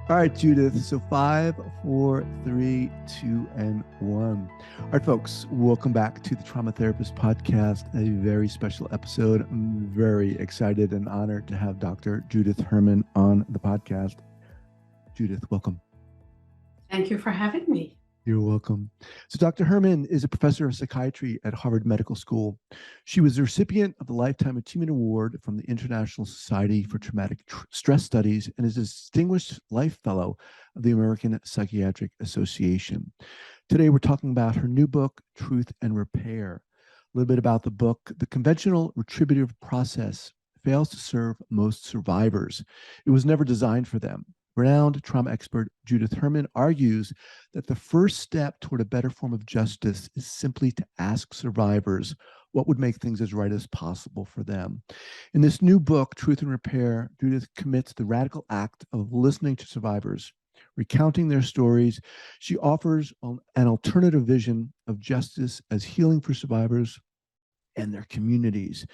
All right, Judith. So 5, 4, 3, 2, and 1. All right, folks, welcome back to the Trauma Therapist Podcast, a very special episode. I'm very excited and honored to have Dr. Judith Herman on the podcast. Judith, welcome. Thank you for having me. You're welcome. So Dr. Herman is a professor of psychiatry at Harvard Medical School. She was the recipient of the Lifetime Achievement Award from the International Society for Traumatic Stress Studies and is a Distinguished Life Fellow of the American Psychiatric Association. Today, we're talking about her new book, Truth and Repair. A little bit about the book. The conventional retributive process fails to serve most survivors. It was never designed for them. Renowned trauma expert Judith Herman argues that the first step toward a better form of justice is simply to ask survivors what would make things as right as possible for them. In this new book, Truth and Repair, Judith commits the radical act of listening to survivors, recounting their stories. She offers an alternative vision of justice as healing for survivors and their communities.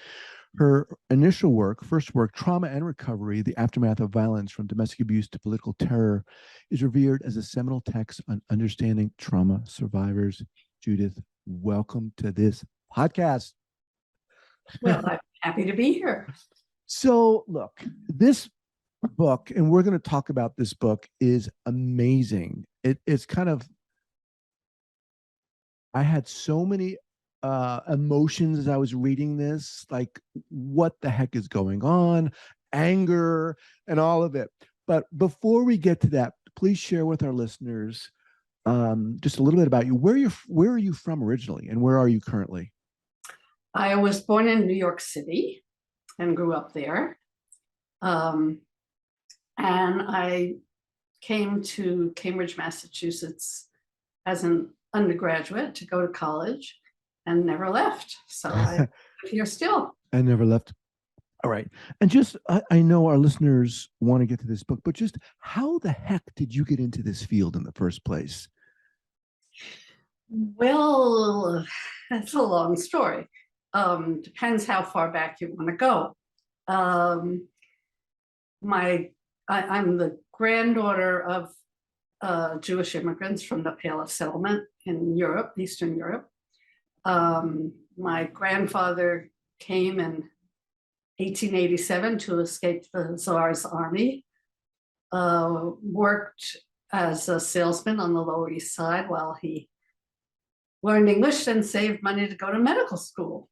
Her initial work, first work, Trauma and Recovery, the Aftermath of Violence from Domestic Abuse to Political Terror, is revered as a seminal text on understanding trauma survivors. Judith, welcome to this podcast. Well, I'm happy to be here. So, look, this book, and we're going to talk about this book, is amazing. It's kind of, I had so many emotions as I was reading this, like what the heck is going on, anger, and all of it. But before we get to that, please share with our listeners just a little bit about you. Where are you from originally, and where are you currently? I was born in New York City and grew up there. And I came to Cambridge, Massachusetts as an undergraduate to go to college and never left. So I'm here still. I never left. All right. And just, I know our listeners want to get to this book, but just how the heck did you get into this field in the first place? Well, that's a long story. Depends how far back you want to go. I'm the granddaughter of Jewish immigrants from the Pale of Settlement in Europe, Eastern Europe. My grandfather came in 1887 to escape the Tsar's army, worked as a salesman on the Lower East Side while he learned English and saved money to go to medical school,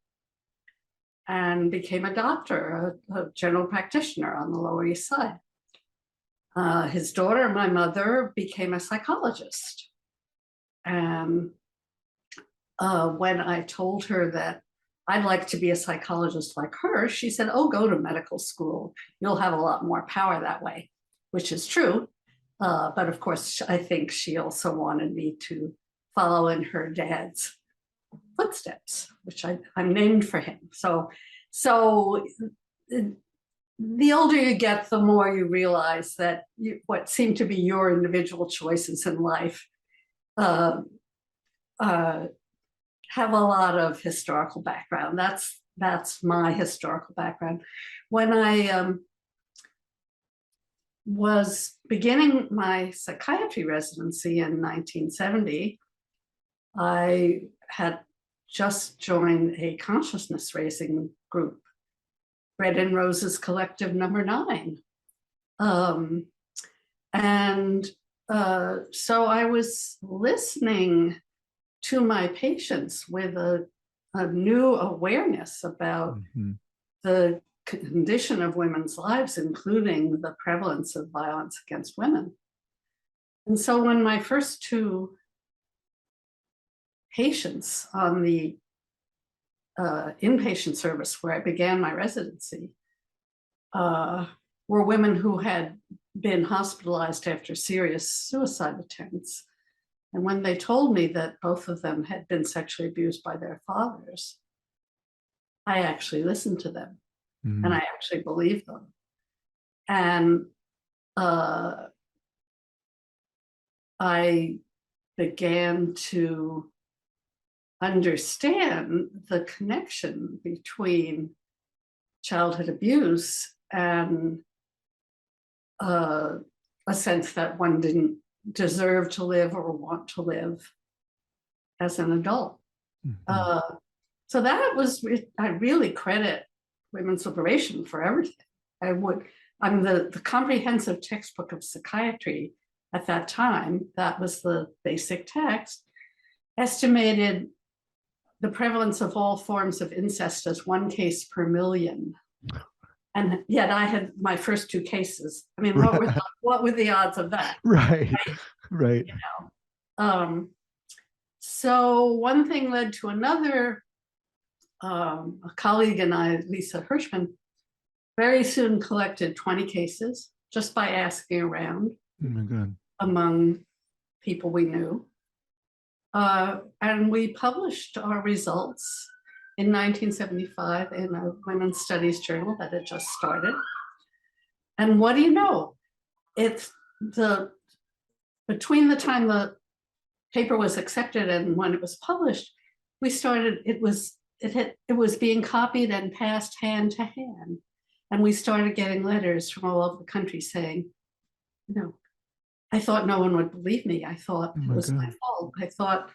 and became a doctor, a general practitioner on the Lower East Side. His daughter, my mother, became a psychologist. And when I told her that I'd like to be a psychologist like her, she said, oh, go to medical school. You'll have a lot more power that way, which is true. But of course, I think she also wanted me to follow in her dad's footsteps, which I'm named for him. So the older you get, the more you realize that what seem to be your individual choices in life have a lot of historical background. That's my historical background. When I was beginning my psychiatry residency in 1970, I had just joined a consciousness raising group, Red and Roses Collective number 9. So I was listening to my patients with a new awareness about the condition of women's lives, including the prevalence of violence against women. And so when my first 2 patients on the inpatient service where I began my residency were women who had been hospitalized after serious suicide attempts. And when they told me that both of them had been sexually abused by their fathers, I actually listened to them and I actually believed them. And I began to understand the connection between childhood abuse and a a sense that one didn't deserve to live or want to live as an adult. So that was, I really credit women's liberation for everything. The comprehensive textbook of psychiatry at that time, that was the basic text, estimated the prevalence of all forms of incest as 1 case per million. And yet I had my first 2 cases. I mean, what were the odds of that? Right. You know? So one thing led to another. A colleague and I, Lisa Hirschman, very soon collected 20 cases just by asking around among people we knew. And we published our results in 1975 in a women's studies journal that had just started. And what do you know? It's between the time the paper was accepted and when it was published, it was being copied and passed hand to hand. And we started getting letters from all over the country saying, I thought no one would believe me. I thought it was my fault. I thought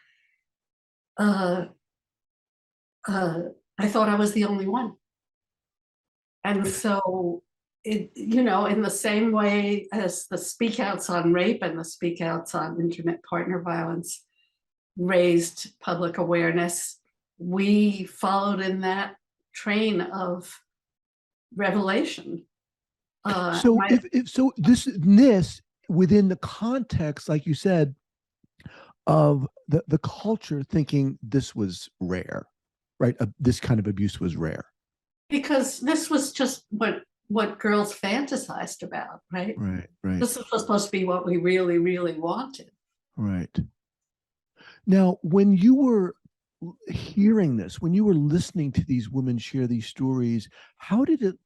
I was the only one. And so in the same way as the speak outs on rape and the speak outs on intimate partner violence raised public awareness, we followed in that train of revelation. So this within the context, like you said, of the culture thinking this was rare, right? This kind of abuse was rare. Because this was just what girls fantasized about, right? Right. This was supposed to be what we really, really wanted. Right. Now, when you were hearing this, when you were listening to these women share these stories, how did it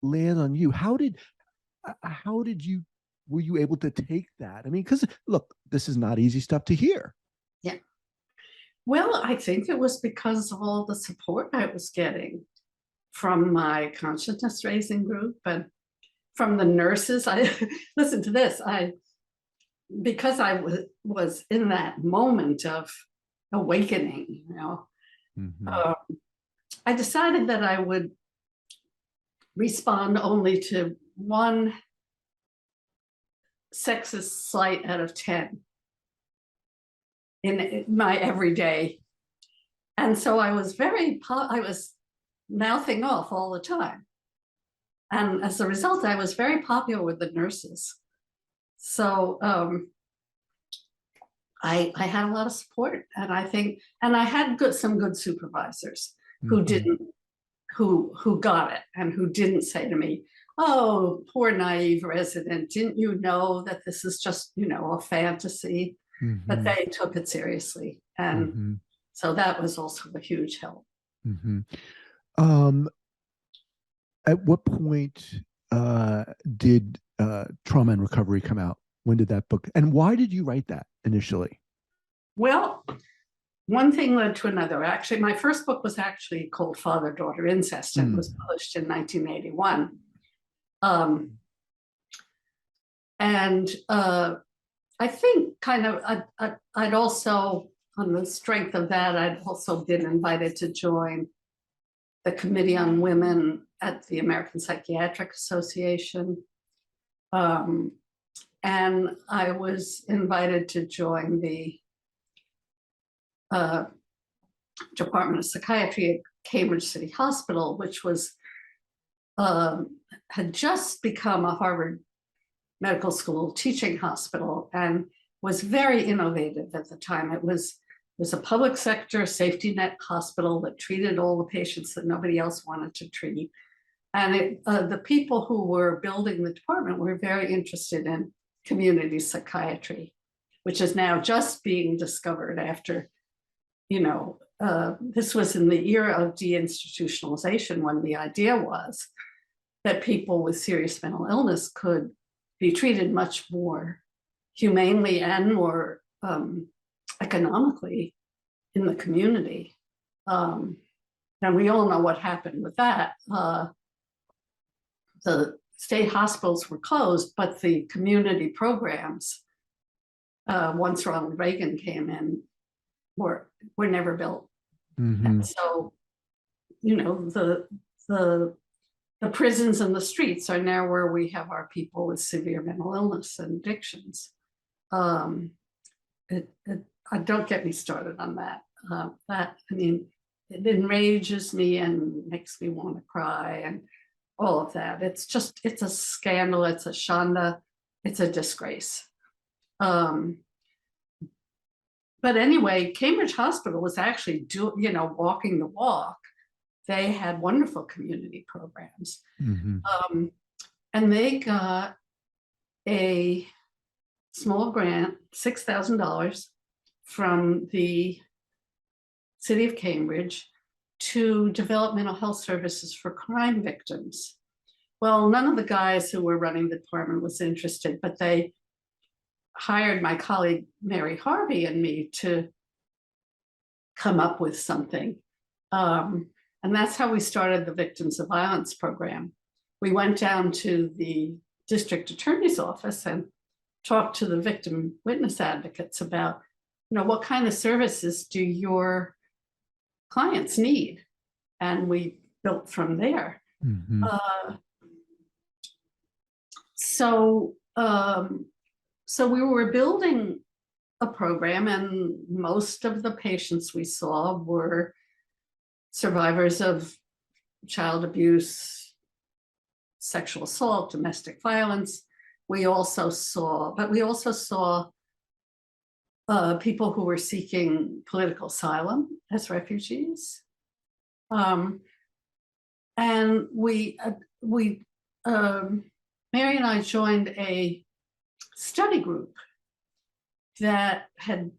land on you? Were you able to take that? I mean, because look, this is not easy stuff to hear. Yeah. Well, I think it was because of all the support I was getting from my consciousness raising group and from the nurses. Listen to this. Because I was in that moment of awakening, I decided that I would respond only to 1 sexist slight out of 10 in my everyday. And so I was mouthing off all the time. And as a result, I was very popular with the nurses. So I had a lot of support, and I had some good supervisors who got it and who didn't say to me, "Oh, poor naive resident, didn't you know that this is just, a fantasy?" But they took it seriously. And so that was also a huge help. At what point did Trauma and Recovery come out? When did that book, and why did you write that initially? Well, one thing led to another. Actually, my first book was actually called Father-Daughter Incest and was published in 1981. I think I'd also, on the strength of that, I'd also been invited to join the Committee on Women at the American Psychiatric Association. And I was invited to join the Department of Psychiatry at Cambridge City Hospital, which had just become a Harvard Medical School teaching hospital and was very innovative at the time. It was a public sector safety net hospital that treated all the patients that nobody else wanted to treat. And the people who were building the department were very interested in community psychiatry, which is now just being discovered after, this was in the era of deinstitutionalization, when the idea was that people with serious mental illness could be treated much more humanely and more economically in the community. And we all know what happened with that. state hospitals were closed, but the community programs, once Ronald Reagan came in, were never built. And so, you know, the prisons and the streets are now where we have our people with severe mental illness and addictions. Don't get me started on that. I mean, it enrages me and makes me want to cry and all of that. It's a scandal. It's a shanda. It's a disgrace. But anyway, Cambridge Hospital was actually walking the walk. They had wonderful community programs. And they got a small grant, $6,000 from the city of Cambridge to develop mental health services for crime victims. Well, none of the guys who were running the department was interested, but they hired my colleague Mary Harvey and me to come up with something. And that's how we started the Victims of Violence program. We went down to the district attorney's office and talked to the victim witness advocates about, what kind of services do your clients need? And we built from there. So we were building a program, and most of the patients we saw were survivors of child abuse, sexual assault, domestic violence. We also saw people who were seeking political asylum as refugees. And Mary and I joined a study group that had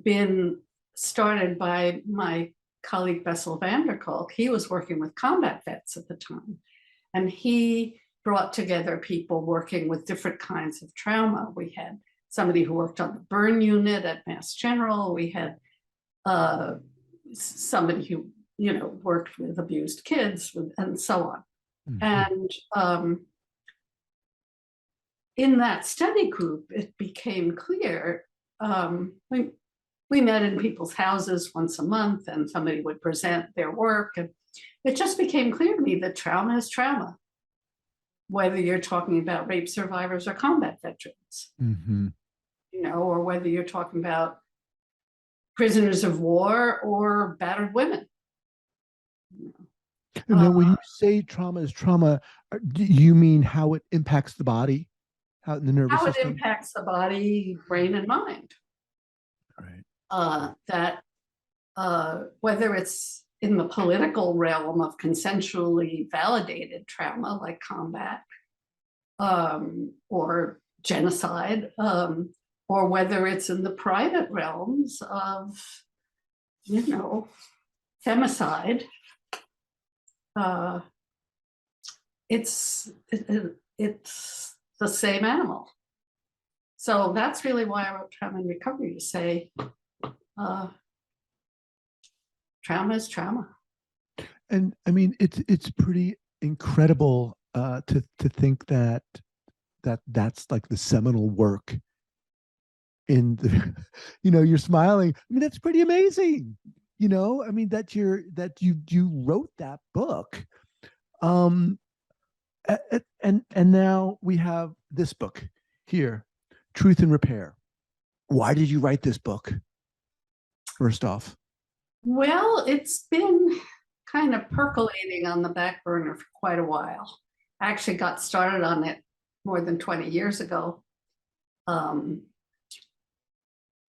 been started by my colleague Bessel van der Kolk. He was working with combat vets at the time, and he brought together people working with different kinds of trauma. We had somebody who worked on the burn unit at Mass General. We had somebody who worked with abused kids, and so on. And in that study group, it became clear, we met in people's houses once a month, and somebody would present their work. And it just became clear to me that trauma is trauma, whether you're talking about rape survivors or combat veterans, or whether you're talking about prisoners of war or battered women. And then when you say trauma is trauma, do you mean how it impacts the body? How the nervous system? It impacts the body, brain, and mind. Right. Whether it's in the political realm of consensually validated trauma like combat or genocide, or whether it's in the private realms of, femicide, it's the same animal. So that's really why I wrote Trauma and Recovery, to say trauma is trauma. And I mean, it's pretty incredible to think that's like the seminal work in the, you're smiling. I mean, that's pretty amazing. I mean, that you wrote that book. And now we have this book here, Truth and Repair. Why did you write this book? First off. Well, it's been kind of percolating on the back burner for quite a while. I actually got started on it more than 20 years ago. I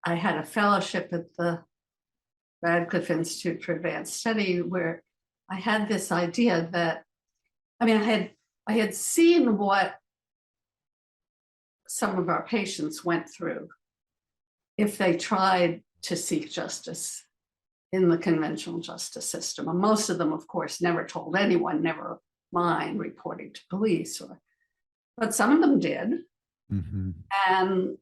had a fellowship at the Radcliffe Institute for Advanced Study where I had this idea that, I had seen what some of our patients went through if they tried to seek justice in the conventional justice system. And most of them, of course, never told anyone, never mind reporting to police, but some of them did. And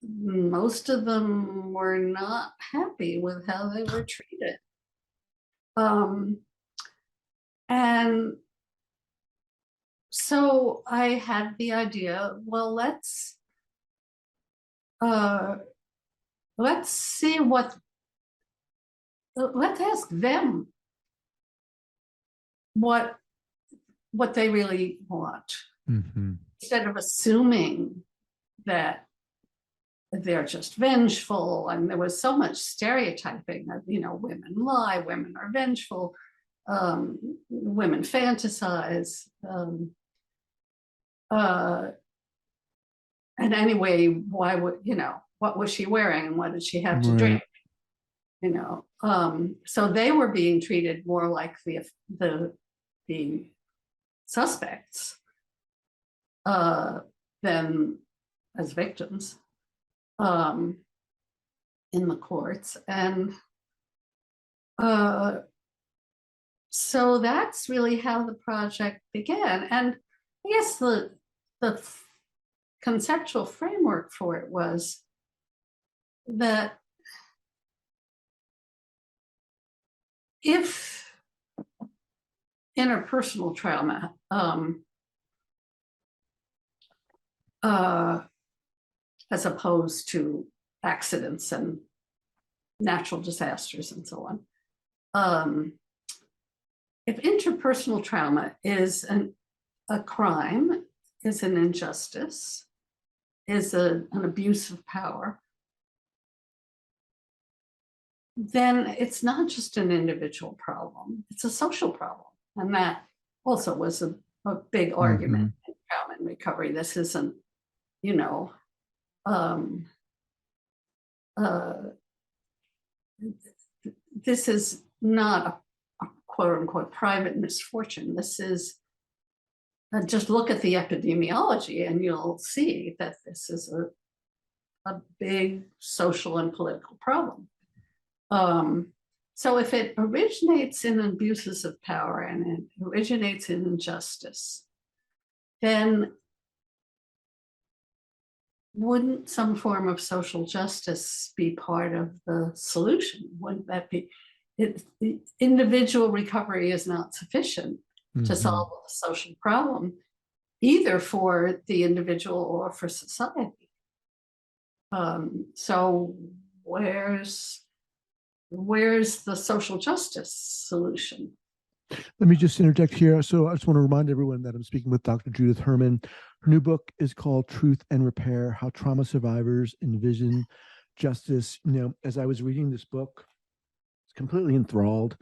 most of them were not happy with how they were treated. And So I had the idea, well, uh, let's see let's ask them what they really want, instead of assuming that they're just vengeful. And there was so much stereotyping of, women lie, women are vengeful, women fantasize. And anyway, why would, what was she wearing and what did she have to drink? So they were being treated more like the suspects than as victims in the courts. And so that's really how the project began. And I guess the conceptual framework for it was that if interpersonal trauma as opposed to accidents and natural disasters and so on, if interpersonal trauma is a crime, is an injustice, is an abuse of power, then it's not just an individual problem, it's a social problem. And that also was a big argument in trauma and recovery. This isn't, this is not a quote unquote private misfortune. This is just look at the epidemiology and you'll see that this is a big social and political problem. So if it originates in abuses of power and it originates in injustice, then wouldn't some form of social justice be part of the solution? Wouldn't that be? Individual recovery is not sufficient to solve the social problem, either for the individual or for society. So where's the social justice solution? Let me just interject here. So I just want to remind everyone that I'm speaking with Dr. Judith Herman. Her new book is called Truth and Repair: How Trauma Survivors Envision Justice. As I was reading this book, I was completely enthralled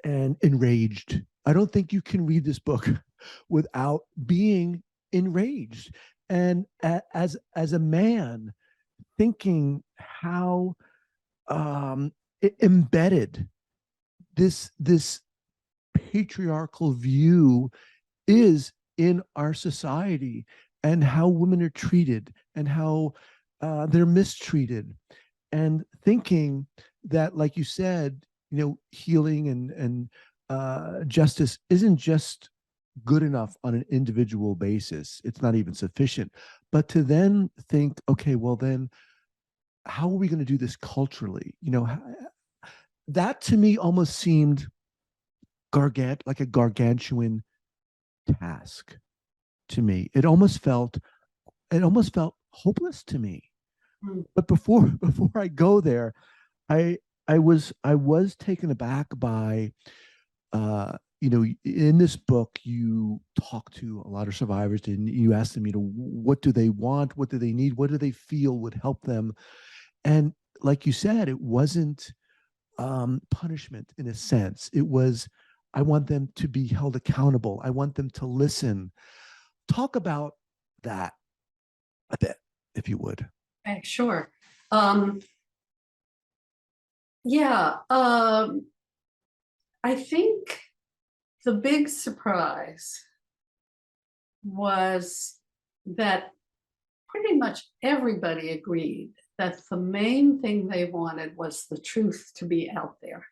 and enraged. I don't think you can read this book without being enraged. And as a man, thinking how embedded this patriarchal view is in our society, and how women are treated and how they're mistreated, and thinking that, like you said, healing and justice isn't just good enough on an individual basis. It's not even sufficient. But to then think, okay, well then, how are we going to do this culturally? That to me almost seemed like a gargantuan task to me. It almost felt hopeless to me. But before I go there, I was taken aback by in this book you talk to a lot of survivors and you ask them, what do they want, what do they need, what do they feel would help them. And like you said, it wasn't punishment in a sense. It was, I want them to be held accountable. I want them to listen. Talk about that a bit, if you would. Okay, sure. I think the big surprise was that pretty much everybody agreed that the main thing they wanted was the truth to be out there.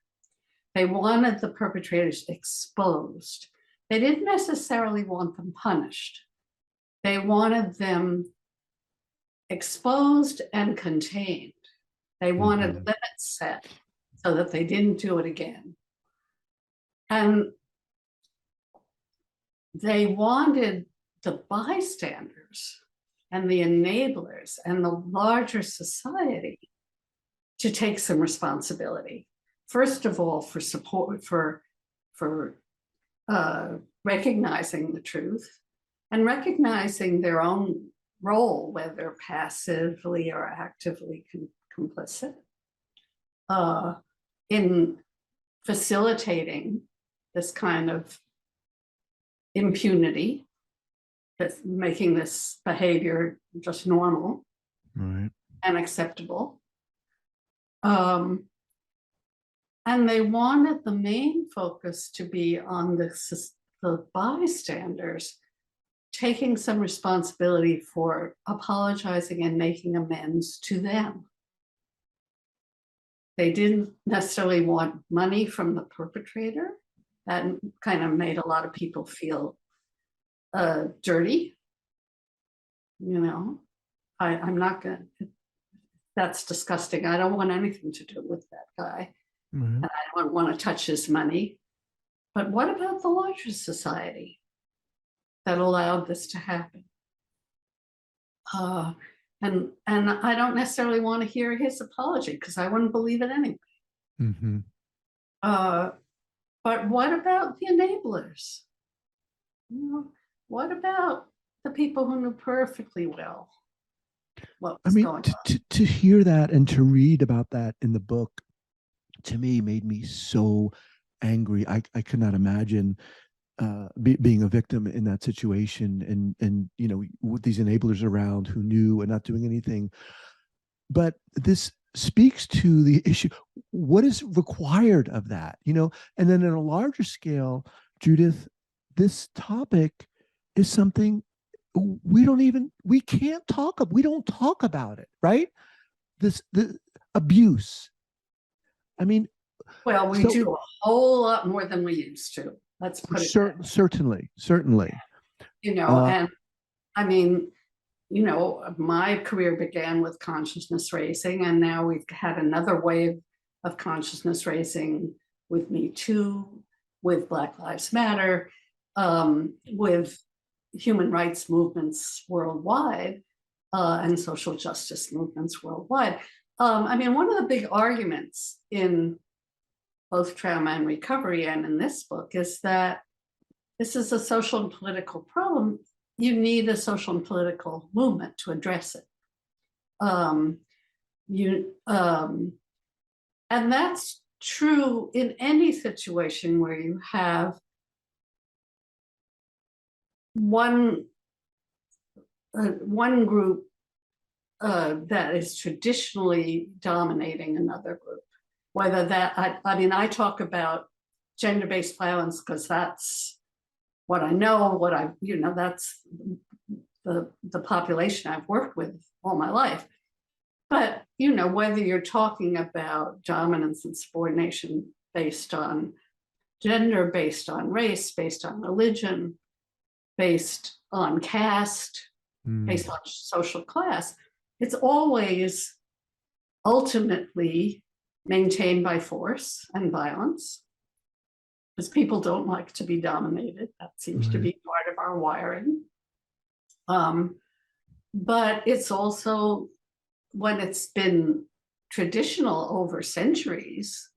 They wanted the perpetrators exposed. They didn't necessarily want them punished. They wanted them exposed and contained. They wanted limits set so that they didn't do it again. And they wanted the bystanders and the enablers and the larger society to take some responsibility. First of all, for support, for recognizing the truth and recognizing their own role, whether passively or actively complicit, in facilitating this kind of impunity, that's making this behavior just normal, right, and acceptable. And they wanted the main focus to be on the bystanders taking some responsibility for apologizing and making amends to them. They didn't necessarily want money from the perpetrator. That kind of made a lot of people feel dirty. You know, I'm not gonna, that's disgusting. I don't want anything to do with that guy. right. And I don't want to touch his money. But what about the larger society that allowed this to happen? And I don't necessarily want to hear his apology because I wouldn't believe it anyway. Mm-hmm. But what about the enablers? You know, what about the people who knew perfectly well what was going on? To hear that and to read about that in the book, to me, made me so angry. I could not imagine being a victim in that situation, and you know, with these enablers around who knew and not doing anything. But this speaks to the issue: what is required of that, you know? And then on a larger scale, Judith, this topic is something we can't talk about. We don't talk about it, right? The abuse. I mean, well, we do a whole lot more than we used to. Let's put it certainly. You know, and I mean, you know, my career began with consciousness raising, and now we've had another wave of consciousness raising with Me Too, with Black Lives Matter, with human rights movements worldwide, and social justice movements worldwide. I mean, one of the big arguments in both Trauma and Recovery and in this book is that this is a social and political problem. You need a social and political movement to address it. And that's true in any situation where you have one group that is traditionally dominating another group. Whether that, I mean, I talk about gender-based violence because that's what I know, that's the population I've worked with all my life. But, you know, whether you're talking about dominance and subordination based on gender, based on race, based on religion, based on caste, based on social class, it's always ultimately maintained by force and violence, because people don't like to be dominated. That seems to be part of our wiring. But it's also, when it's been traditional over centuries,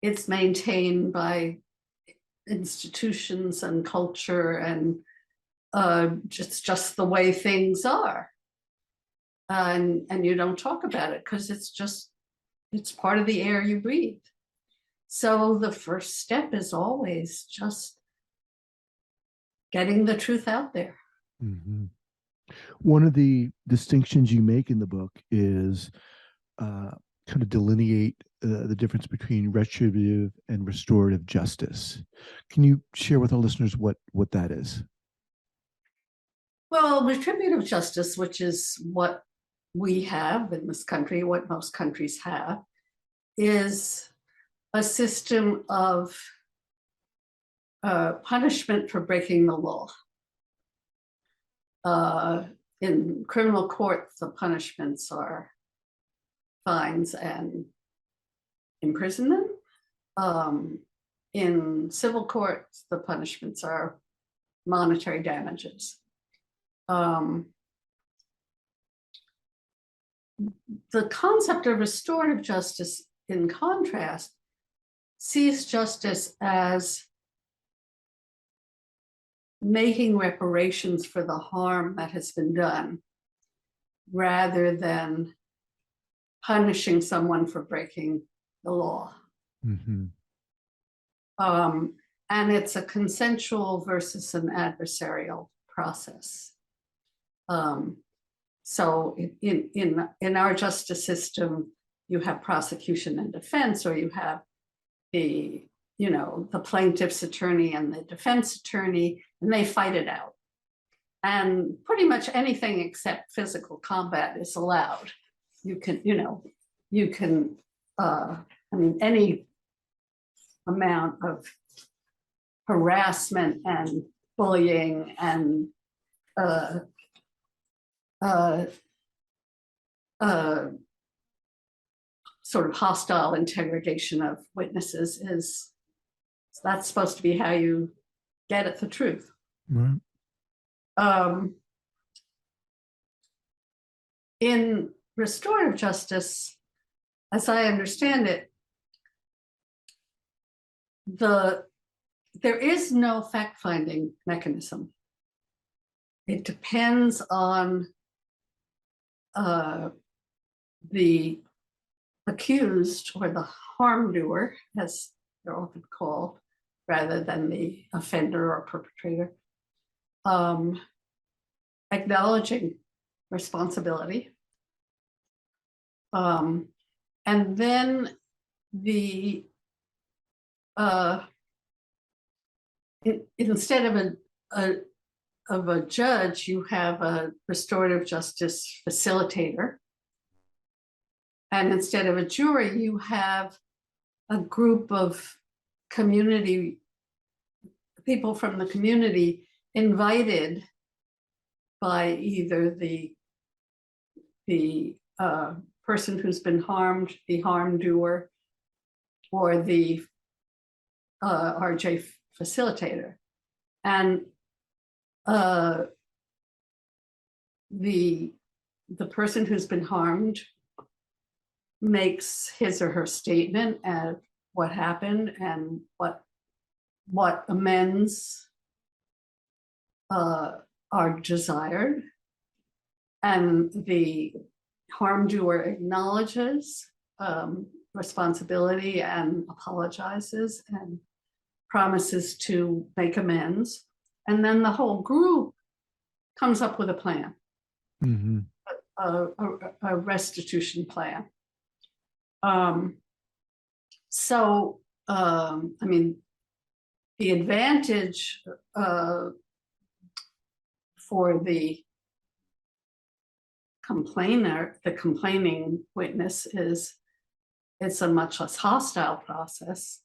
it's maintained by institutions and culture and just the way things are. And you don't talk about it because it's part of the air you breathe. So the first step is always just getting the truth out there. Mm-hmm. One of the distinctions you make in the book is kind of delineate the difference between retributive and restorative justice. Can you share with our listeners what that is? Well, retributive justice, which is what we have in this country, what most countries have, is a system of punishment for breaking the law. In criminal court, the punishments are fines and imprisonment. In civil court, the punishments are monetary damages. The concept of restorative justice, in contrast, sees justice as making reparations for the harm that has been done, rather than punishing someone for breaking the law. Mm-hmm. And it's a consensual versus an adversarial process. So in our justice system, you have prosecution and defense, or you have the plaintiff's attorney and the defense attorney, and they fight it out. And pretty much anything except physical combat is allowed. Any amount of harassment and bullying and sort of hostile interrogation of witnesses that's supposed to be how you get at the truth. Right. In restorative justice, as I understand it, there is no fact-finding mechanism. It depends on the accused, or the harm doer, as they're often called, rather than the offender or perpetrator, acknowledging responsibility. And then instead of a judge, you have a restorative justice facilitator. And instead of a jury, you have a group of people from the community invited by either the person who's been harmed, the harm doer, or the RJ facilitator. And the person who's been harmed makes his or her statement of what happened and what amends are desired, and the harm doer acknowledges responsibility and apologizes and promises to make amends, and then the whole group comes up with a plan, Mm-hmm. a restitution plan. The advantage for the complainer, the complaining witness, is it's a much less hostile process.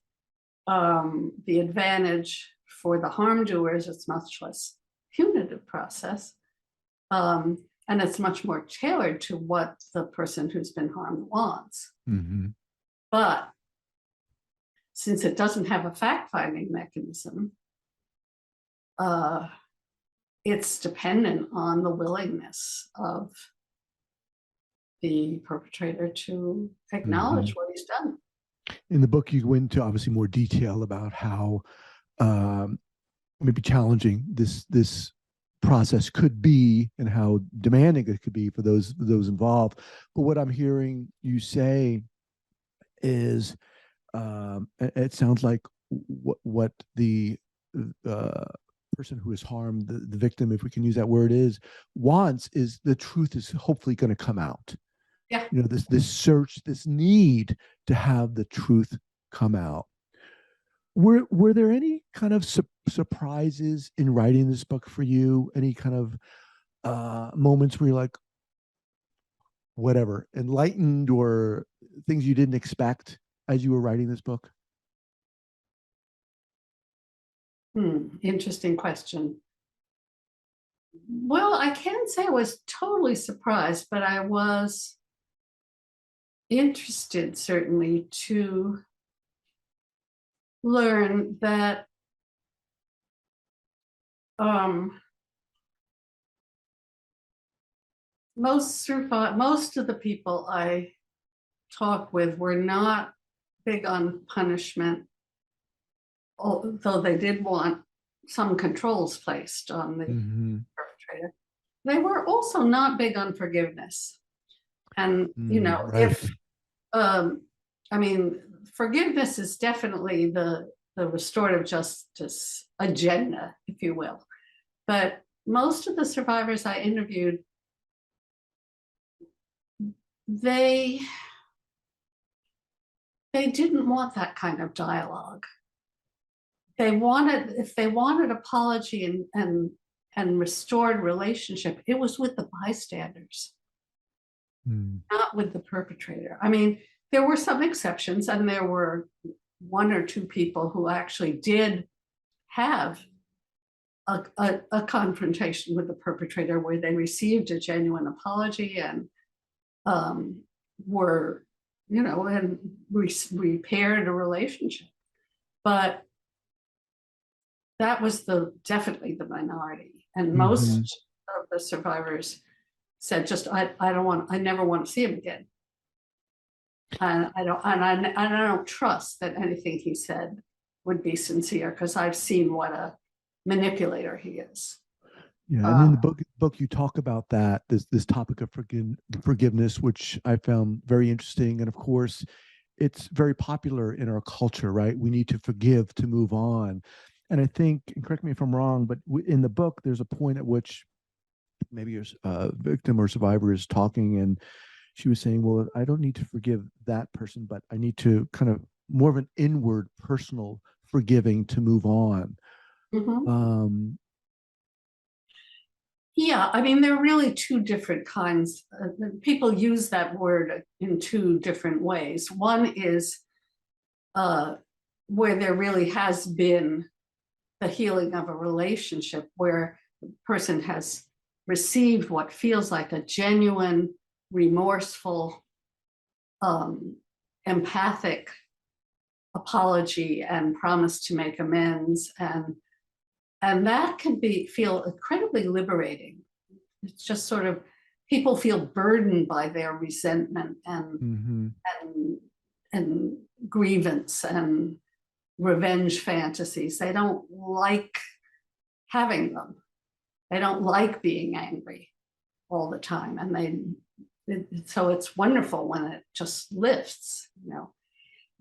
The advantage for the harm doers, it's much less punitive process. And it's much more tailored to what the person who's been harmed wants. Mm-hmm. But since it doesn't have a fact-finding mechanism, it's dependent on the willingness of the perpetrator to acknowledge what he's done. In the book, you go into obviously more detail about how maybe challenging this process could be and how demanding it could be for those involved. But what I'm hearing you say is, it sounds like what the person who is harmed, the victim, if we can use that word, wants is the truth is hopefully going to come out. Yeah. This search, this need to have the truth come out. Were there any kind of surprises in writing this book for you? Any kind of moments where you're like, whatever, enlightened, or things you didn't expect as you were writing this book? Interesting question. Well, I can't say I was totally surprised, but I was interested, certainly, to learn that most of the people I talked with were not big on punishment, although they did want some controls placed on the perpetrator. They were also not big on forgiveness. And, right. if, I mean, forgiveness is definitely the restorative justice agenda, if you will. But most of the survivors I interviewed, they didn't want that kind of dialogue. If they wanted apology and restored relationship, it was with the bystanders, not with the perpetrator. I mean, there were some exceptions, and there were one or two people who actually did have a confrontation with the perpetrator where they received a genuine apology and were, and repaired a relationship. But that was definitely the minority. And most of the survivors said, just, I never want to see him again. And I don't trust that anything he said would be sincere, because I've seen what a manipulator he is. Yeah, and in the book you talk about that, this topic of forgiveness, which I found very interesting. And of course, it's very popular in our culture, right? We need to forgive to move on. And I think, and correct me if I'm wrong, but in the book, there's a point at which maybe a victim or survivor is talking, and she was saying, well, I don't need to forgive that person, but I need to kind of more of an inward personal forgiving to move on. Yeah, I mean, there are really two different kinds. People use that word in two different ways. One is where there really has been the healing of a relationship, where the person has received what feels like a genuine, remorseful, empathic apology and promise to make amends, and that can feel incredibly liberating. It's just sort of, people feel burdened by their resentment and grievance and revenge fantasies. They don't like having them. They don't like being angry all the time, and so it's wonderful when it just lifts.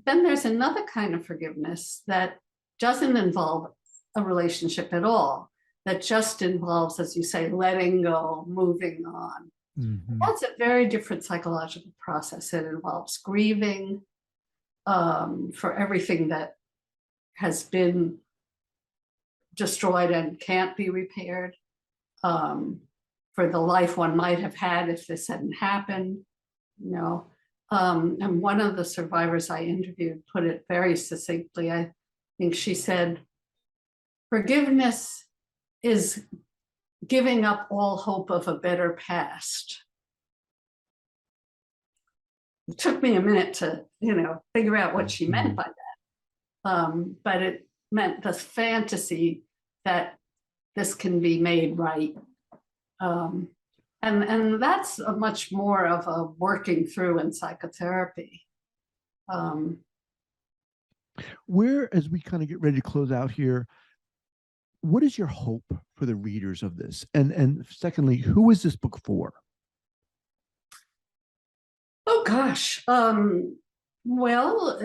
Then there's another kind of forgiveness that doesn't involve a relationship at all, that just involves, as you say, letting go, moving on. That's a very different psychological process. It involves grieving for everything that has been destroyed and can't be repaired, for the life one might have had if this hadn't happened. And one of the survivors I interviewed put it very succinctly. I think she said, forgiveness is giving up all hope of a better past. It took me a minute to, figure out what she meant by that. But it meant the fantasy that this can be made right. And that's a much more of a working through in psychotherapy. Where, as we kind of get ready to close out here, what is your hope for the readers of this? And secondly, who is this book for? Oh gosh. Well,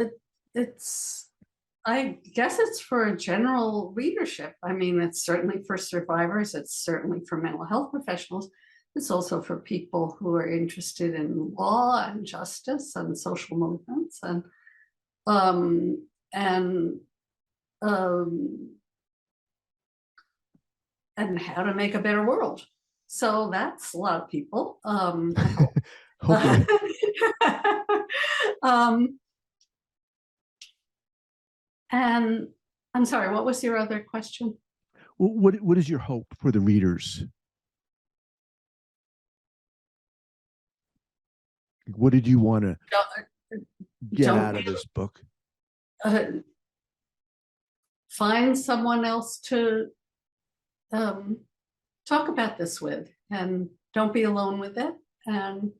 I guess it's for a general readership. I mean, it's certainly for survivors. It's certainly for mental health professionals. It's also for people who are interested in law and justice and social movements and how to make a better world. So that's a lot of people. Okay. And I'm sorry, what was your other question? Well, what is your hope for the readers? What did you want to get out of this book? Find someone else to talk about this with, and don't be alone with it. and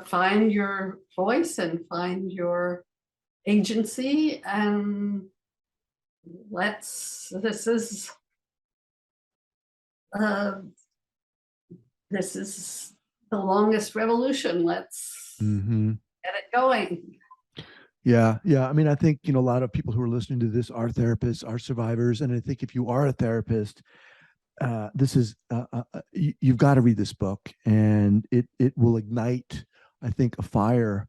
find your voice and find your agency, and this is the longest revolution. Let's get it going. Yeah. I mean, I think, a lot of people who are listening to this are therapists, are survivors. And I think if you are a therapist, this is, you've got to read this book, and it will ignite, I think, a fire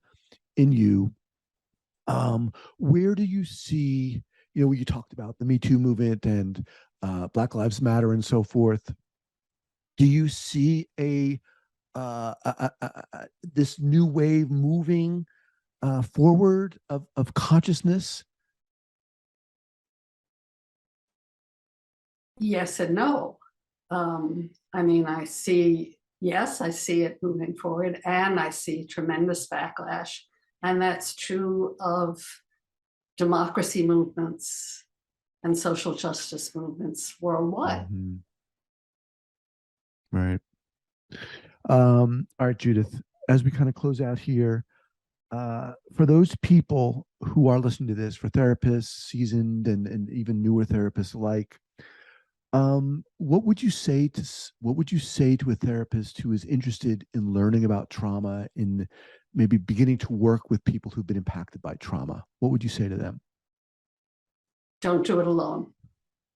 in you. Where do you see, you talked about the Me Too movement and Black Lives Matter and so forth. Do you see this new wave moving forward of consciousness? Yes and no. I mean, I see it moving forward, and I see tremendous backlash. And that's true of democracy movements and social justice movements worldwide. Right. All right, Judith, as we kind of close out here, for those people who are listening to this, for therapists, seasoned and even newer therapists alike, what would you say to a therapist who is interested in learning about trauma, in maybe beginning to work with people who've been impacted by trauma? What would you say to them? Don't do it alone.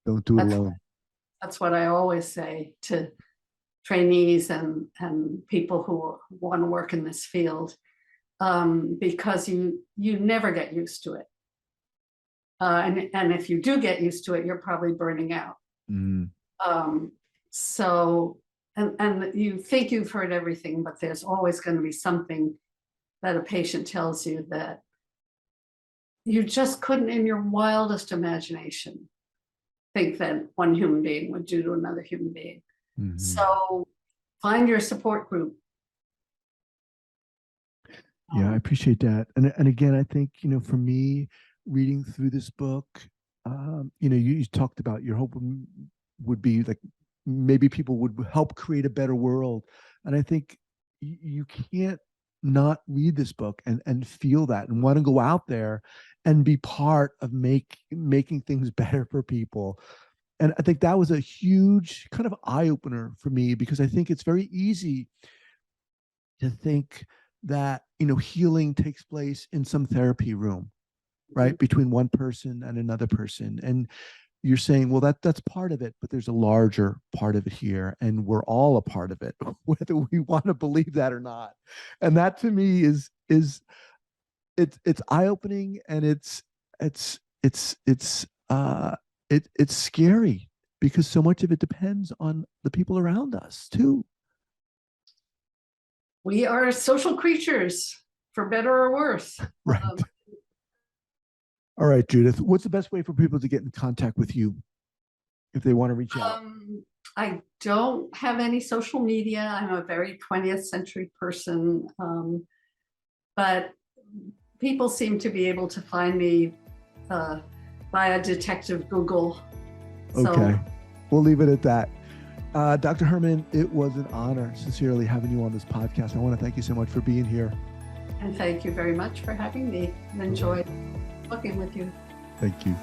Don't do it alone. That's what I always say to trainees and people who want to work in this field, because you never get used to it. And if you do get used to it, you're probably burning out. So you think you've heard everything, but there's always going to be something that a patient tells you that you just couldn't, in your wildest imagination, think that one human being would do to another human being. So find your support group. Yeah, I appreciate that. And again, I think, for me, reading through this book, you talked about your hope would be like maybe people would help create a better world. And I think you can't not read this book and feel that and want to go out there and be part of making things better for people. And I think that was a huge kind of eye-opener for me, because I think it's very easy to think that, healing takes place in some therapy room, right? Between one person and another person. And you're saying, well, that's part of it, but there's a larger part of it here, and we're all a part of it, whether we want to believe that or not. And that to me is it's eye-opening, and it's scary, because so much of it depends on the people around us too. We are social creatures, for better or worse. Right. All right, Judith, what's the best way for people to get in contact with you if they want to reach out? I don't have any social media. I'm a very 20th century person, but people seem to be able to find me via Detective Google. Okay, we'll leave it at that. Dr. Herman, it was an honor, sincerely, having you on this podcast. I want to thank you so much for being here. And thank you very much for having me. I enjoyed talking with you. Thank you.